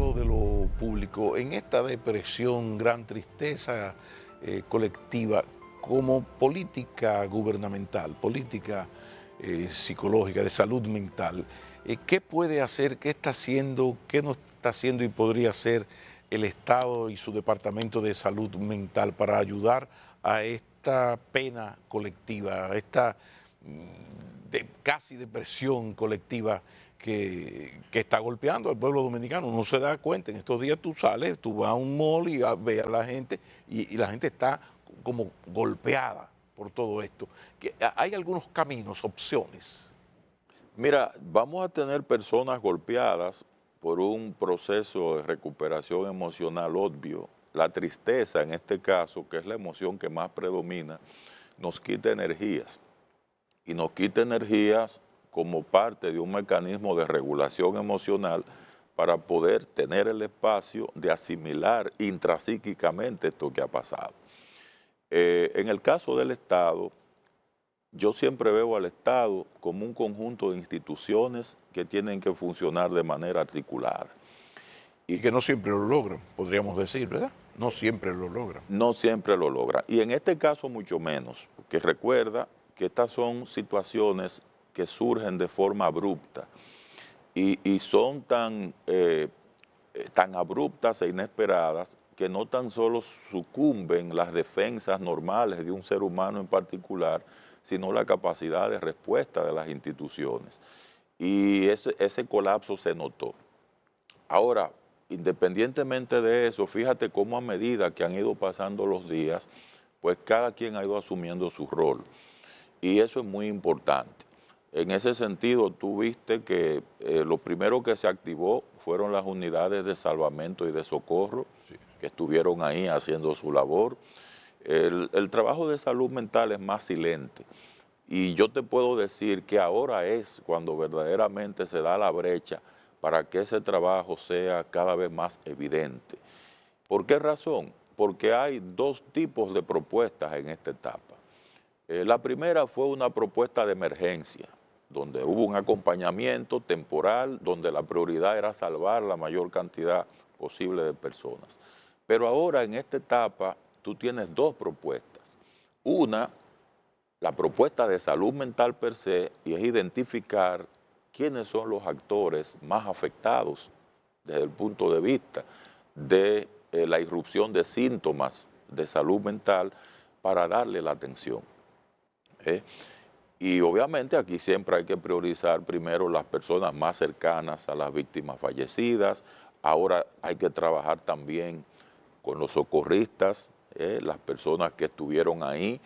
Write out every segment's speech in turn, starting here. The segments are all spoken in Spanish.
lado de lo público, en esta depresión, gran tristeza colectiva, como política gubernamental, política psicológica, de salud mental, ¿qué puede hacer, qué está haciendo, qué no está haciendo y podría hacer el Estado y su Departamento de Salud Mental para ayudar a esta pena colectiva, a esta casi depresión colectiva que está golpeando al pueblo dominicano? Uno se da cuenta, en estos días tú sales, tú vas a un mall y ves a la gente y la gente está como golpeada por todo esto. Hay algunos caminos, opciones. Mira, vamos a tener personas golpeadas por un proceso de recuperación emocional obvio. La tristeza, en este caso, que es la emoción que más predomina, nos quita energías. Y nos quita energías como parte de un mecanismo de regulación emocional para poder tener el espacio de asimilar intrapsíquicamente esto que ha pasado. En el caso del Estado, yo siempre veo al Estado como un conjunto de instituciones que tienen que funcionar de manera articulada. Y que no siempre lo logran, podríamos decir, ¿verdad? No siempre lo logran. No siempre lo logra. Y en este caso mucho menos, porque recuerda que estas son situaciones que surgen de forma abrupta y son tan abruptas e inesperadas que no tan solo sucumben las defensas normales de un ser humano en particular, sino la capacidad de respuesta de las instituciones. Y ese colapso se notó. Ahora, independientemente de eso, fíjate cómo a medida que han ido pasando los días, pues cada quien ha ido asumiendo su rol. Y eso es muy importante. En ese sentido, tú viste que lo primero que se activó fueron las unidades de salvamento y de socorro, Sí. que estuvieron ahí haciendo su labor. El trabajo de salud mental es más silente. Y yo te puedo decir que ahora es cuando verdaderamente se da la brecha para que ese trabajo sea cada vez más evidente. ¿Por qué razón? Porque hay dos tipos de propuestas en esta etapa. La primera fue una propuesta de emergencia, donde hubo un acompañamiento temporal, donde la prioridad era salvar la mayor cantidad posible de personas. Pero ahora en esta etapa tú tienes dos propuestas. Una, la propuesta de salud mental per se, y es identificar quiénes son los actores más afectados desde el punto de vista de la irrupción de síntomas de salud mental para darle la atención. Y obviamente aquí siempre hay que priorizar primero las personas más cercanas a las víctimas fallecidas. Ahora hay que trabajar también con los socorristas, las personas que estuvieron ahí.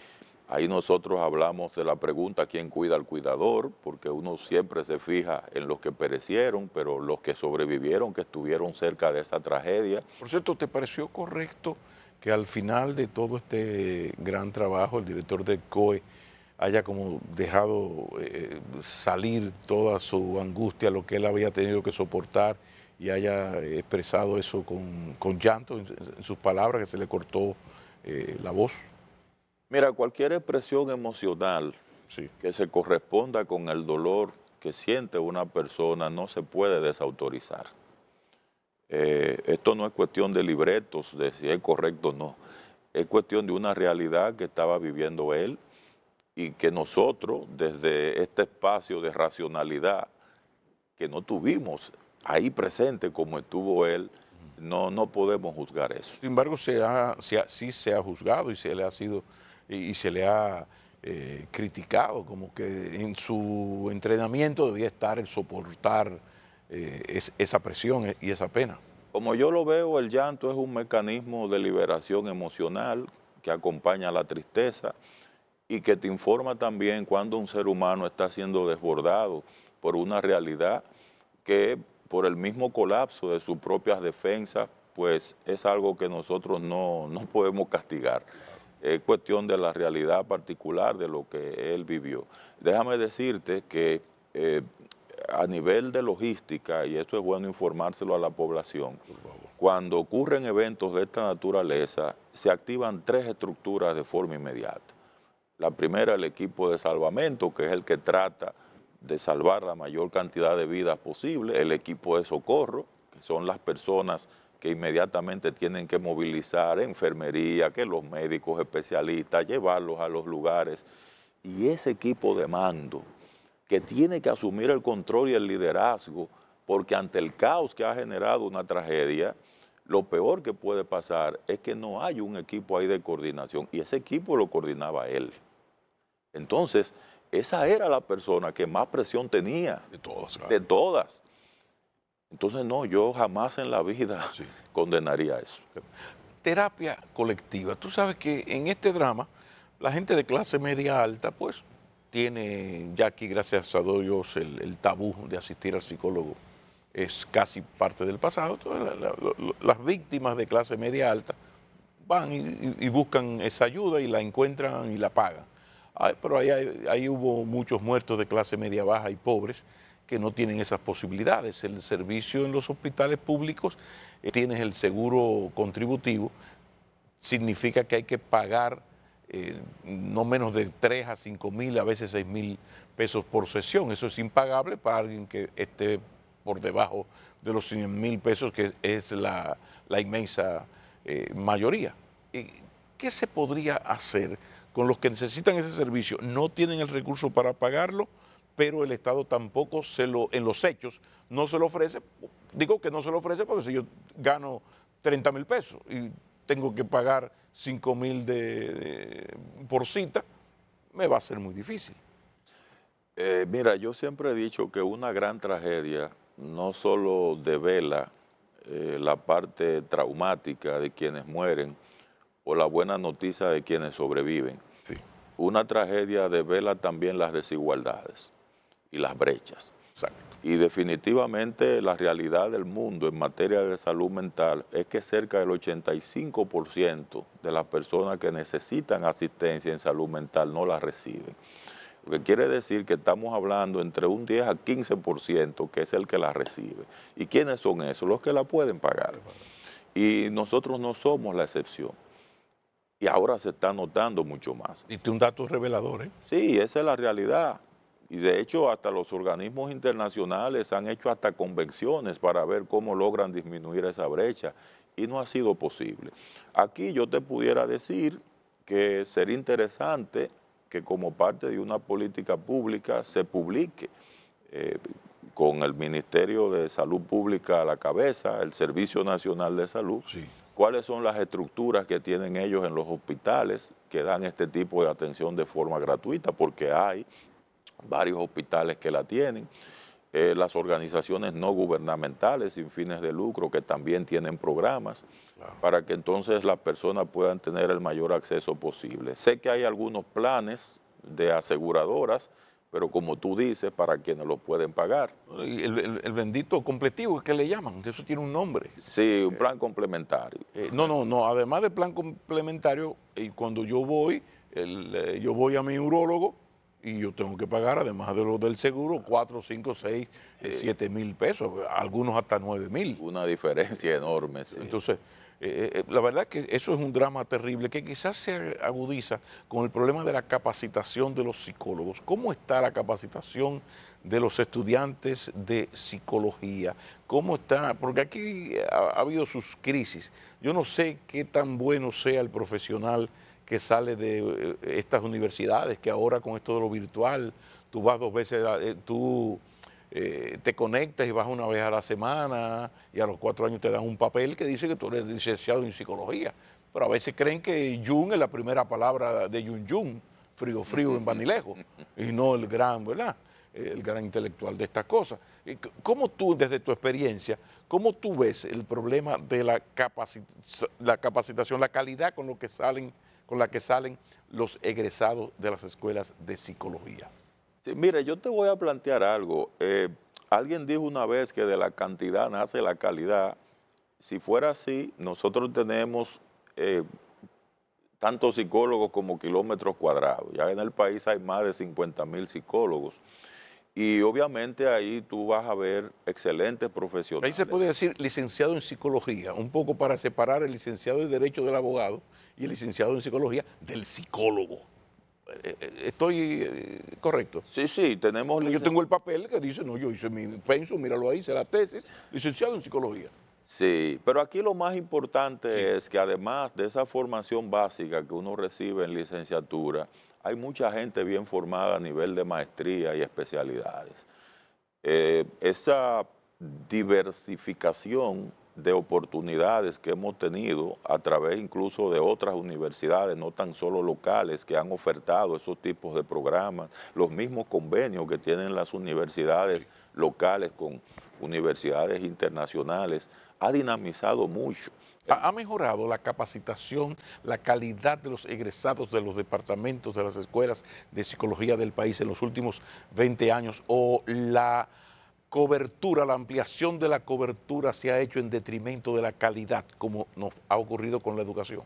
Ahí nosotros hablamos de la pregunta ¿quién cuida al cuidador? Porque uno siempre se fija en los que perecieron, pero los que sobrevivieron, que estuvieron cerca de esa tragedia. Por cierto, ¿te pareció correcto que al final de todo este gran trabajo el director del COE haya como dejado salir toda su angustia, lo que él había tenido que soportar y haya expresado eso con llanto en sus palabras, que se le cortó la voz? Mira, cualquier expresión emocional Sí. que se corresponda con el dolor que siente una persona no se puede desautorizar. Esto no es cuestión de libretos, de si es correcto o no. Es cuestión de una realidad que estaba viviendo él y que nosotros, desde este espacio de racionalidad que no tuvimos ahí presente como estuvo él, no podemos juzgar eso. Sin embargo, sí se ha juzgado y se le ha sido y se le ha criticado, como que en su entrenamiento debía estar el soportar esa presión y esa pena. Como yo lo veo, el llanto es un mecanismo de liberación emocional que acompaña a la tristeza y que te informa también cuando un ser humano está siendo desbordado por una realidad que por el mismo colapso de sus propias defensas, pues es algo que nosotros no podemos castigar. Es cuestión de la realidad particular de lo que él vivió. Déjame decirte que eh, a nivel de logística, y esto es bueno informárselo a la población, Por favor. cuando ocurren eventos de esta naturaleza, se activan tres estructuras de forma inmediata. La primera, el equipo de salvamento, que es el que trata de salvar la mayor cantidad de vidas posible, el equipo de socorro, que son las personas que inmediatamente tienen que movilizar enfermería, que los médicos especialistas, llevarlos a los lugares. Y ese equipo de mando que tiene que asumir el control y el liderazgo, porque ante el caos que ha generado una tragedia, lo peor que puede pasar es que no hay un equipo ahí de coordinación, y ese equipo lo coordinaba él. Entonces, esa era la persona que más presión tenía. De todas, claro. De todas. Entonces, no, yo jamás en la vida Sí. condenaría eso. Terapia colectiva. Tú sabes que en este drama, la gente de clase media alta, pues, tiene ya aquí, gracias a Dios, el tabú de asistir al psicólogo es casi parte del pasado. Entonces, las víctimas de clase media alta van y buscan esa ayuda y la encuentran y la pagan. Ay, pero ahí hubo muchos muertos de clase media baja y pobres que no tienen esas posibilidades. El servicio en los hospitales públicos, tienes el seguro contributivo, significa que hay que pagar no menos de 3 a 5 mil, a veces 6 mil pesos por sesión. Eso es impagable para alguien que esté por debajo de los 100 mil pesos, que es la inmensa mayoría. ¿Qué se podría hacer con los que necesitan ese servicio? No tienen el recurso para pagarlo, pero el Estado tampoco en los hechos no se lo ofrece. Digo que no se lo ofrece porque si yo gano 30 mil pesos y tengo que pagar 5 mil por cita, me va a ser muy difícil. Mira, yo siempre he dicho que una gran tragedia no solo devela la parte traumática de quienes mueren o la buena noticia de quienes sobreviven. Sí, Una tragedia devela también las desigualdades y las brechas. exacto. Y definitivamente la realidad del mundo en materia de salud mental es que cerca del 85% de las personas que necesitan asistencia en salud mental no la reciben. Lo que quiere decir que estamos hablando entre un 10 a 15% que es el que la recibe. ¿Y quiénes son esos? Los que la pueden pagar. Y nosotros no somos la excepción. Y ahora se está notando mucho más. Y un dato revelador, ¿eh? Sí, esa es la realidad. Y de hecho hasta los organismos internacionales han hecho hasta convenciones para ver cómo logran disminuir esa brecha y no ha sido posible. Aquí yo te pudiera decir que sería interesante que como parte de una política pública se publique eh, con el Ministerio de Salud Pública a la cabeza, el Servicio Nacional de Salud, Sí. cuáles son las estructuras que tienen ellos en los hospitales que dan este tipo de atención de forma gratuita, porque hay varios hospitales que la tienen, las organizaciones no gubernamentales sin fines de lucro que también tienen programas, Claro. para que entonces las personas puedan tener el mayor acceso posible. Sé que hay algunos planes de aseguradoras, pero como tú dices, para quienes lo pueden pagar. Y el bendito completivo que le llaman, eso tiene un nombre. Sí, un plan complementario. No, además del plan complementario, y cuando yo voy, yo voy a mi urólogo y yo tengo que pagar, además de lo del seguro, 4, 5, 6, 7 mil pesos, algunos hasta 9 mil. Una diferencia enorme, sí. Entonces, la verdad que eso es un drama terrible que quizás se agudiza con el problema de la capacitación de los psicólogos. ¿Cómo está la capacitación de los estudiantes de psicología? ¿Cómo está? Porque aquí ha habido sus crisis. Yo no sé qué tan bueno sea el profesional que sale de estas universidades, que ahora con esto de lo virtual, tú vas 2 veces, te conectas y vas una vez a la semana y a los 4 años te dan un papel que dice que tú eres licenciado en psicología. Pero a veces creen que Jung es la primera palabra de Jung, frío, frío en Banilejo, y no el gran, ¿verdad? El gran intelectual de estas cosas. ¿Cómo tú, desde tu experiencia, cómo tú ves el problema de la capacitación, la calidad con la que salen los egresados de las escuelas de psicología? Sí, mire, yo te voy a plantear algo. Alguien dijo una vez que de la cantidad nace la calidad. Si fuera así, nosotros tenemos tanto psicólogos como kilómetros cuadrados. Ya en el país hay más de 50.000 psicólogos. Y obviamente ahí tú vas a ver excelentes Ahí profesionales. se puede decir licenciado en psicología, un poco para separar el licenciado en derecho del abogado y el licenciado en psicología del psicólogo. ¿Estoy correcto? Sí, sí, tenemos... Yo tengo el papel que dice, no, yo hice mi pensum, míralo ahí, hice la tesis, licenciado en psicología. Sí, pero aquí lo más Sí. importante es que además de esa formación básica que uno recibe en licenciatura, hay mucha gente bien formada a nivel de maestría y especialidades. Esa diversificación de oportunidades que hemos tenido a través incluso de otras universidades, no tan solo locales, que han ofertado esos tipos de programas, los mismos convenios que tienen las universidades locales con universidades internacionales, ha dinamizado mucho. Ha mejorado la capacitación, la calidad de los egresados de los departamentos de las escuelas de psicología del país en los últimos 20 años o la cobertura, la ampliación de la cobertura se ha hecho en detrimento de la calidad, como nos ha ocurrido con la educación?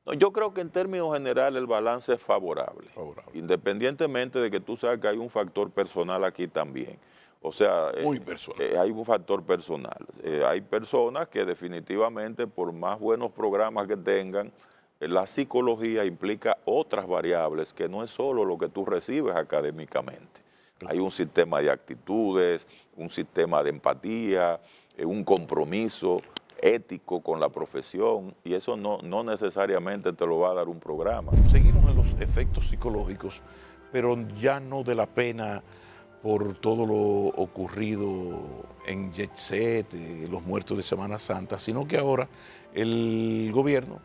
No, yo creo que en términos generales el balance es favorable, Favorable. independientemente de que tú sabes que hay un factor personal aquí también. O sea, Muy personal. hay un factor personal. Hay personas que definitivamente, por más buenos programas que tengan, la psicología implica otras variables que no es solo lo que tú recibes académicamente. Hay un sistema de actitudes, un sistema de empatía, un compromiso ético con la profesión, y eso no necesariamente te lo va a dar un programa. Seguimos en los efectos psicológicos, pero ya no de la pena por todo lo ocurrido en Jet Set, los muertos de Semana Santa, sino que ahora el gobierno,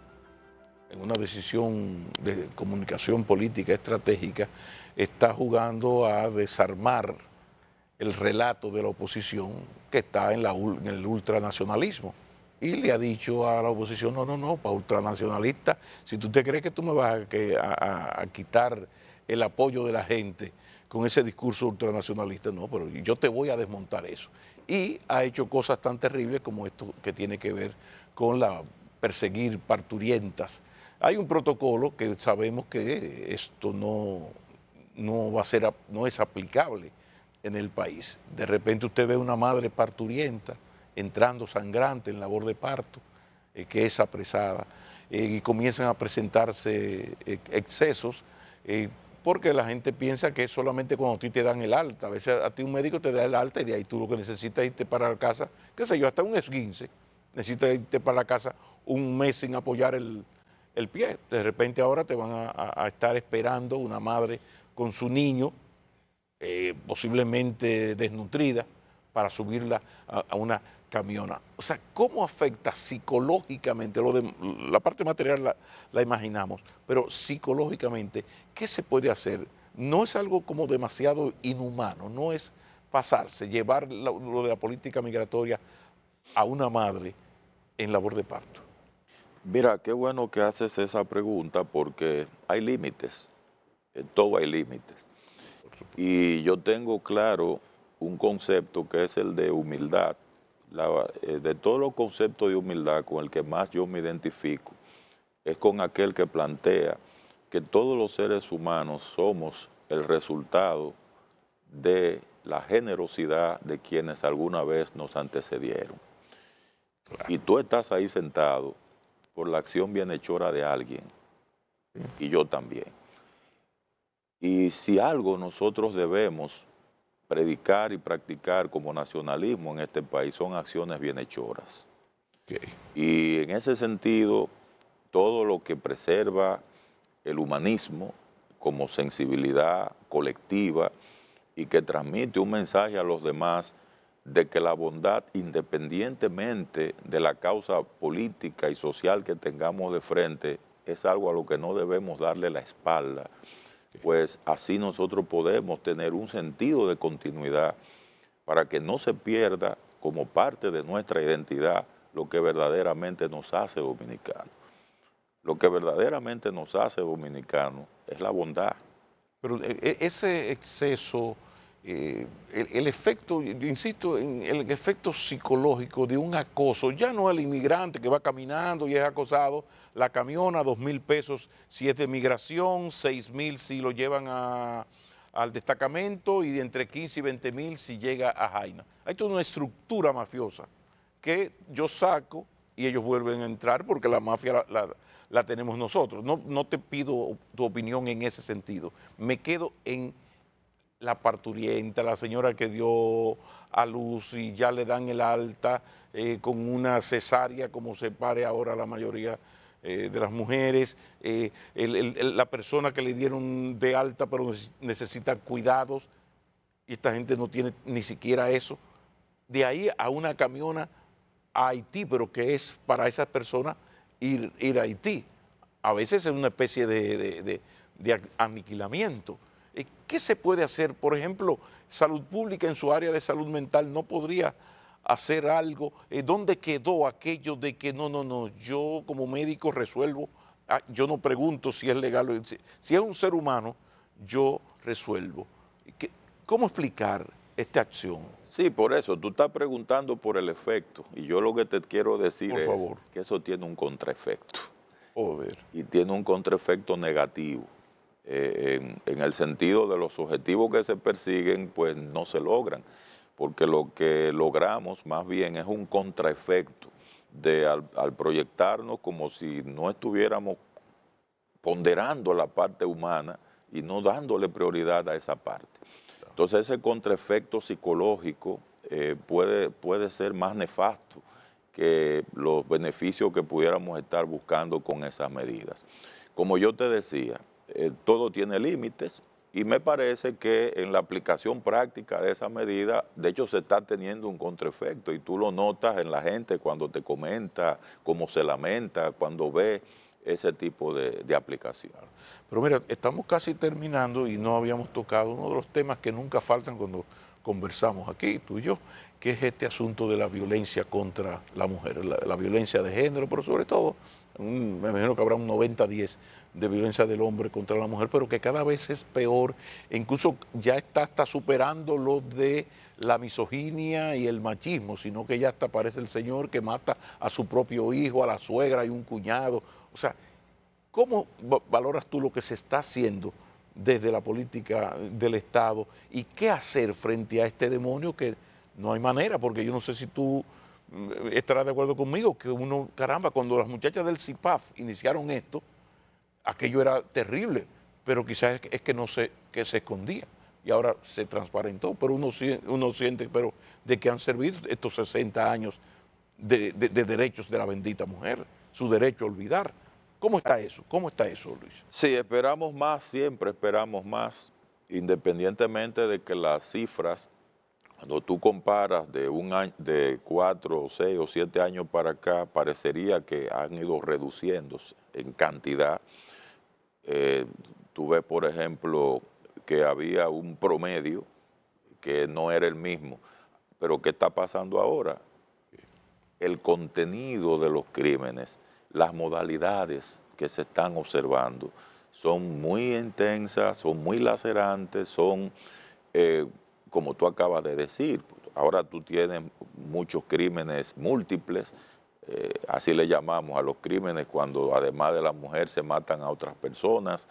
en una decisión de comunicación política estratégica, está jugando a desarmar el relato de la oposición que está en el ultranacionalismo. Y le ha dicho a la oposición, no, no, no, para ultranacionalista, si tú te crees que tú me vas a quitar el apoyo de la gente con ese discurso ultranacionalista, no, pero yo te voy a desmontar eso. Y ha hecho cosas tan terribles como esto que tiene que ver con la perseguir parturientas. Hay un protocolo que sabemos que esto no va a ser, no es aplicable en el país. De repente usted ve una madre parturienta entrando sangrante en labor de parto, que es apresada, y comienzan a presentarse excesos, porque la gente piensa que es solamente cuando a ti te dan el alta. A veces a ti un médico te da el alta y de ahí tú lo que necesitas es irte para la casa, qué sé yo, hasta un esguince, necesitas irte para la casa un mes sin apoyar el pie. De repente ahora te van a estar esperando una madre con su niño posiblemente desnutrida, para subirla a una camiona. O sea, ¿cómo afecta psicológicamente? La parte material la imaginamos, pero psicológicamente, ¿qué se puede hacer? No es algo como demasiado inhumano, no es pasarse, llevar lo de la política migratoria a una madre en labor de parto. Mira, qué bueno que haces esa pregunta porque hay límites, en todo hay límites. Por supuesto. Y yo tengo claro un concepto que es el de humildad. De todos los conceptos de humildad con el que más yo me identifico, es con aquel que plantea que todos los seres humanos somos el resultado de la generosidad de quienes alguna vez nos antecedieron. Claro. Y tú estás ahí sentado por la acción bienhechora de alguien, y yo también. Y si algo nosotros debemos predicar y practicar como nacionalismo en este país son acciones bienhechoras. Ok. Y en ese sentido, todo lo que preserva el humanismo como sensibilidad colectiva y que transmite un mensaje a los demás de que la bondad, independientemente de la causa política y social que tengamos de frente, es algo a lo que no debemos darle la espalda, pues así nosotros podemos tener un sentido de continuidad para que no se pierda como parte de nuestra identidad lo que verdaderamente nos hace dominicanos. Lo que verdaderamente nos hace dominicanos es la bondad. Pero ese exceso, el efecto, yo insisto, en el efecto psicológico de un acoso, ya no el inmigrante que va caminando y es acosado, la camiona, 2.000 pesos si es de migración, 6.000 si lo llevan al destacamento y de entre 15 y 20.000 si llega a Jaina. Hay toda una estructura mafiosa que yo saco y ellos vuelven a entrar porque la mafia la tenemos nosotros. No te pido tu opinión en ese sentido. Me quedo en la parturienta, la señora que dio a luz y ya le dan el alta con una cesárea, como se pare ahora la mayoría de las mujeres, la persona que le dieron de alta pero necesita cuidados y esta gente no tiene ni siquiera eso. De ahí a una camiona a Haití, pero que es para esas personas ir a Haití. A veces es una especie de aniquilamiento. ¿Qué se puede hacer? Por ejemplo, salud pública en su área de salud mental no podría hacer algo. ¿Dónde quedó aquello de que no, yo como médico resuelvo? Yo no pregunto si es legal o si es un ser humano, yo resuelvo. ¿Cómo explicar esta acción? Sí, por eso, tú estás preguntando por el efecto, y yo lo que te quiero decir Por es favor. que eso tiene un contraefecto, Joder. y tiene un contraefecto negativo, en el sentido de los objetivos que se persiguen, pues no se logran, porque lo que logramos más bien es un contraefecto de al proyectarnos como si no estuviéramos ponderando la parte humana y no dándole prioridad a esa parte. Entonces ese contraefecto psicológico puede ser más nefasto que los beneficios que pudiéramos estar buscando con esas medidas. Como yo te decía, todo tiene límites y me parece que en la aplicación práctica de esa medida, de hecho se está teniendo un contraefecto y tú lo notas en la gente cuando te comenta, cómo se lamenta, cuando ve ese tipo de aplicación. Pero mira, estamos casi terminando y no habíamos tocado uno de los temas que nunca faltan cuando conversamos aquí, tú y yo, que es este asunto de la violencia contra la mujer, la violencia de género, pero sobre todo, me imagino que habrá un 90-10 de violencia del hombre contra la mujer, pero que cada vez es peor, e incluso ya está hasta superando lo de la misoginia y el machismo, sino que ya hasta aparece el señor que mata a su propio hijo, a la suegra y un cuñado, o sea, ¿cómo valoras tú lo que se está haciendo desde la política del Estado y qué hacer frente a este demonio que no hay manera? Porque yo no sé si tú estarás de acuerdo conmigo, que uno, caramba, cuando las muchachas del CIPAF iniciaron esto, aquello era terrible, pero quizás es que no sé, que se escondía y ahora se transparentó, pero uno siente, pero de qué han servido estos 60 años de derechos de la bendita mujer, su derecho a olvidar. ¿Cómo está eso? ¿Cómo está eso, Luis? Sí, esperamos más, siempre esperamos más, independientemente de que las cifras, cuando tú comparas de un año, de 4, 6 o 7 años para acá, parecería que han ido reduciéndose en cantidad. Eh, Tú ves, por ejemplo, que había un promedio que no era el mismo, pero ¿qué está pasando ahora? El contenido de los crímenes, las modalidades que se están observando son muy intensas, son muy lacerantes, son, eh, como tú acabas de decir, ahora tú tienes muchos crímenes múltiples, así le llamamos a los crímenes cuando además de la mujer se matan a otras personas.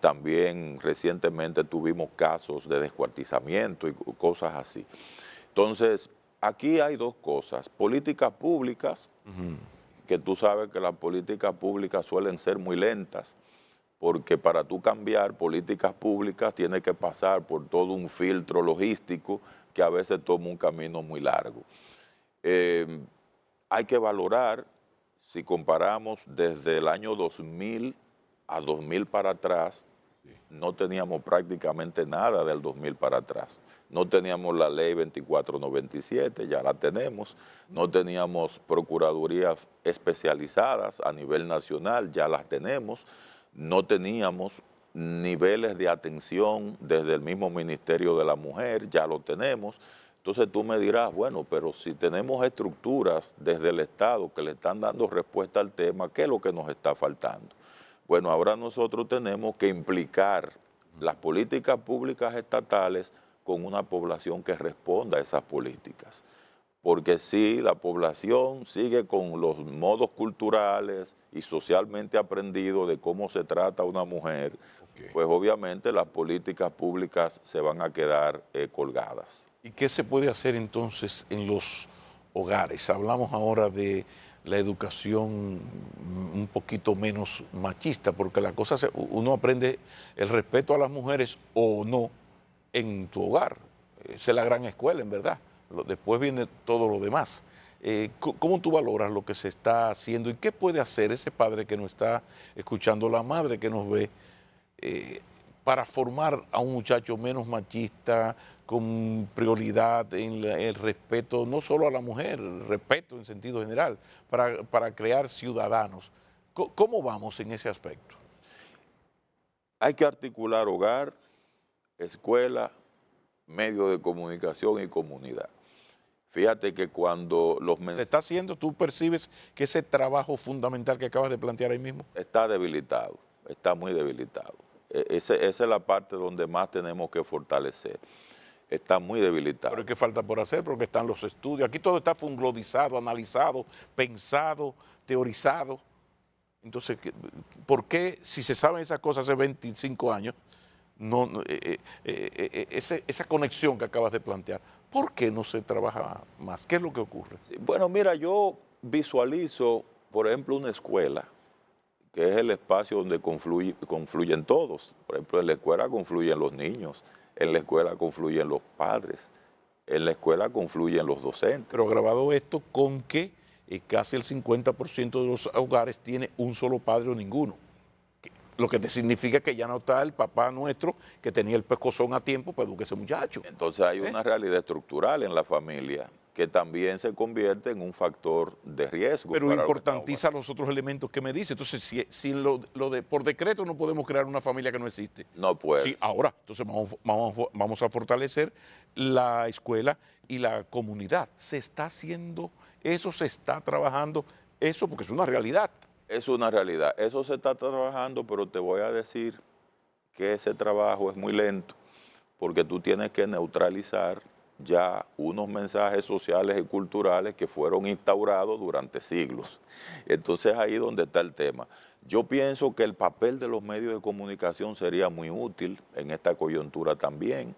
También recientemente tuvimos casos de descuartizamiento y cosas así. Entonces, aquí hay dos cosas, políticas públicas, que tú sabes que las políticas públicas suelen ser muy lentas, porque para tú cambiar políticas públicas tiene que pasar por todo un filtro logístico que a veces toma un camino muy largo. Eh, Hay que valorar, si comparamos desde el año 2000 a 2000 para atrás, no teníamos prácticamente nada del 2000 para atrás. No teníamos la ley 2497, ya la tenemos. No teníamos procuradurías especializadas a nivel nacional, ya las tenemos. No teníamos niveles de atención desde el mismo Ministerio de la Mujer, ya lo tenemos. Entonces tú me dirás, bueno, pero si tenemos estructuras desde el Estado que le están dando respuesta al tema, ¿qué es lo que nos está faltando? Bueno, ahora nosotros tenemos que implicar las políticas públicas estatales con una población que responda a esas políticas. Porque si la población sigue con los modos culturales y socialmente aprendidos de cómo se trata a una mujer, Okay. pues obviamente las políticas públicas se van a quedar colgadas. ¿Y qué se puede hacer entonces en los hogares? Hablamos ahora de la educación un poquito menos machista, porque la cosa uno aprende el respeto a las mujeres o no, en tu hogar. Esa es la gran escuela, en verdad. Después viene todo lo demás. ¿Cómo tú valoras lo que se está haciendo y qué puede hacer ese padre que nos está escuchando, la madre que nos ve, eh, para formar a un muchacho menos machista, con prioridad en el respeto no solo a la mujer, respeto en sentido general, para crear ciudadanos? ¿Cómo vamos en ese aspecto? Hay que articular hogar, escuela, medios de comunicación y comunidad. Fíjate que cuando los ¿Se mensajes está haciendo? ¿Tú percibes que ese trabajo fundamental que acabas de plantear ahí mismo? está debilitado, está muy debilitado. Esa es la parte donde más tenemos que fortalecer. Está muy debilitado. Pero ¿qué falta por hacer? Porque están los estudios. Aquí todo está funglodizado, analizado, pensado, teorizado. Entonces, ¿por qué si se saben esas cosas hace 25 años, esa conexión que acabas de plantear, ¿por qué no se trabaja más? ¿Qué es lo que ocurre? Sí, bueno, mira, yo visualizo, por ejemplo, una escuela, que es el espacio donde confluyen todos. Por ejemplo, en la escuela confluyen los niños, en la escuela confluyen los padres, en la escuela confluyen los docentes. Pero grabado esto con que casi el 50% de los hogares tiene un solo padre o ninguno. Lo que te significa que ya no está el papá nuestro que tenía el pescozón a tiempo para educar a ese muchacho. Entonces hay una realidad estructural en la familia que también se convierte en un factor de riesgo. Pero Para lo que estamos importantiza los otros elementos que me dice. Entonces, si por decreto no podemos crear una familia que no existe. No puede. Sí, ahora, entonces vamos a fortalecer la escuela y la comunidad. ¿Se está haciendo eso? ¿Se está trabajando eso? Porque es una realidad. Es una realidad. Eso se está trabajando, pero te voy a decir que ese trabajo es muy lento, porque tú tienes que neutralizar ya unos mensajes sociales y culturales que fueron instaurados durante siglos. Entonces ahí es donde está el tema. Yo pienso que el papel de los medios de comunicación sería muy útil en esta coyuntura también.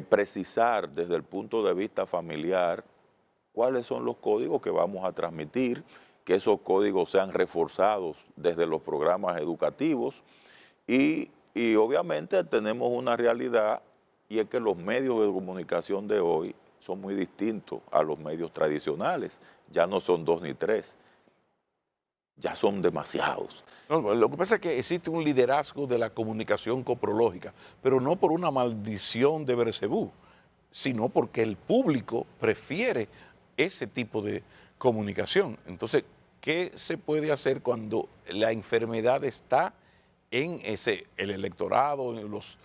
Precisar desde el punto de vista familiar cuáles son los códigos que vamos a transmitir, que esos códigos sean reforzados desde los programas educativos y obviamente tenemos una realidad y es que los medios de comunicación de hoy son muy distintos a los medios tradicionales, ya no son dos ni tres, ya son demasiados. No, lo que pasa es que existe un liderazgo de la comunicación coprológica, pero no por una maldición de Bersebú, sino porque el público prefiere ese tipo de comunicación. Entonces, ¿qué se puede hacer cuando la enfermedad está en el electorado, en los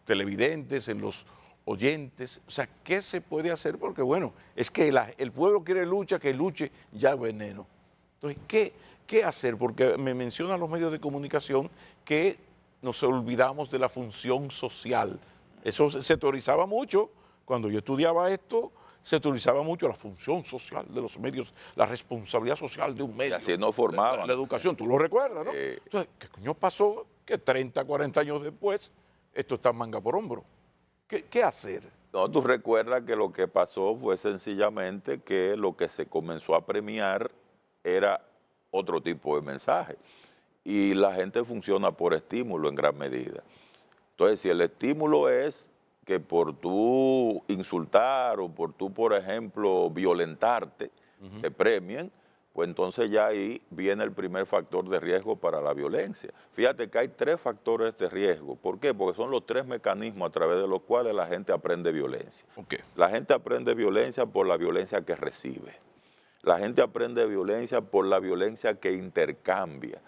televidentes, en los oyentes? O sea, ¿qué se puede hacer? Porque bueno, es que el pueblo quiere lucha, que luche ya veneno. Entonces, ¿qué hacer? Porque me mencionan los medios de comunicación que nos olvidamos de la función social. Eso se teorizaba mucho cuando yo estudiaba esto, se teorizaba mucho la función social de los medios, la responsabilidad social de un Y medio. así nos formaban. La educación, tú lo recuerdas, ¿no? Eh, Entonces, ¿qué coño pasó? Que 30, 40 años después, esto está manga por hombro. ¿Qué hacer? No, tú recuerdas que lo que pasó fue sencillamente que lo que se comenzó a premiar era otro tipo de mensaje. Y la gente funciona por estímulo en gran medida. Entonces, si el estímulo es que por tú insultar o por tú, por ejemplo, violentarte, te premien, pues entonces ya ahí viene el primer factor de riesgo para la violencia. Fíjate que hay tres factores de riesgo. ¿Por qué? Porque son los tres mecanismos a través de los cuales la gente aprende violencia. Okay. La gente aprende violencia por la violencia que recibe. La gente aprende violencia por la violencia que intercambia.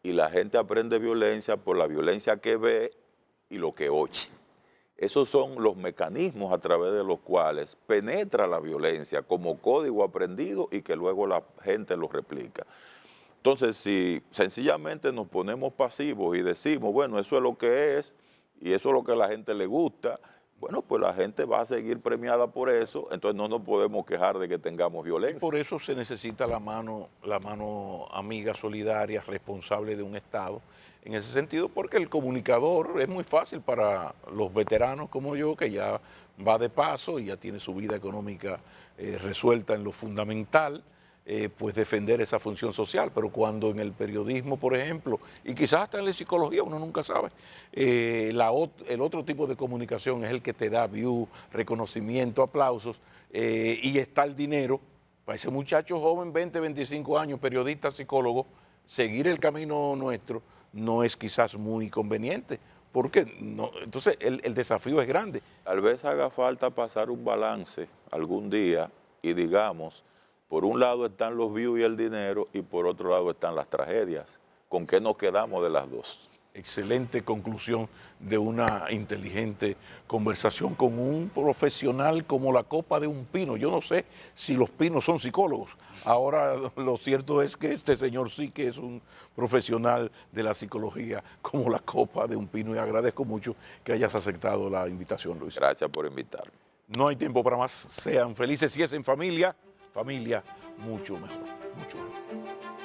Y la gente aprende violencia por la violencia que ve y lo que oye. Esos son los mecanismos a través de los cuales penetra la violencia como código aprendido y que luego la gente lo replica. Entonces, si sencillamente nos ponemos pasivos y decimos, bueno, eso es lo que es y eso es lo que a la gente le gusta, bueno, pues la gente va a seguir premiada por eso, entonces no nos podemos quejar de que tengamos violencia. Y por eso se necesita la mano amiga, solidaria, responsable de un Estado, en ese sentido, porque el comunicador es muy fácil para los veteranos como yo, que ya va de paso y ya tiene su vida económica resuelta en lo fundamental. pues defender esa función social, pero cuando en el periodismo, por ejemplo, y quizás hasta en la psicología, uno nunca sabe, el otro tipo de comunicación es el que te da view, reconocimiento, aplausos, y está el dinero. Para ese muchacho joven, 20, 25 años, periodista, psicólogo, seguir el camino nuestro no es quizás muy conveniente, porque no, entonces el desafío es grande. Tal vez haga falta pasar un balance algún día y digamos, por un lado están los views y el dinero y por otro lado están las tragedias. ¿Con qué nos quedamos de las dos? Excelente conclusión de una inteligente conversación con un profesional como la copa de un pino. Yo no sé si los pinos son psicólogos. Ahora lo cierto es que este señor sí que es un profesional de la psicología como la copa de un pino y agradezco mucho que hayas aceptado la invitación, Luis. Gracias por invitarme. No hay tiempo para más. Sean felices si es en familia, familia mucho mejor, mucho mejor.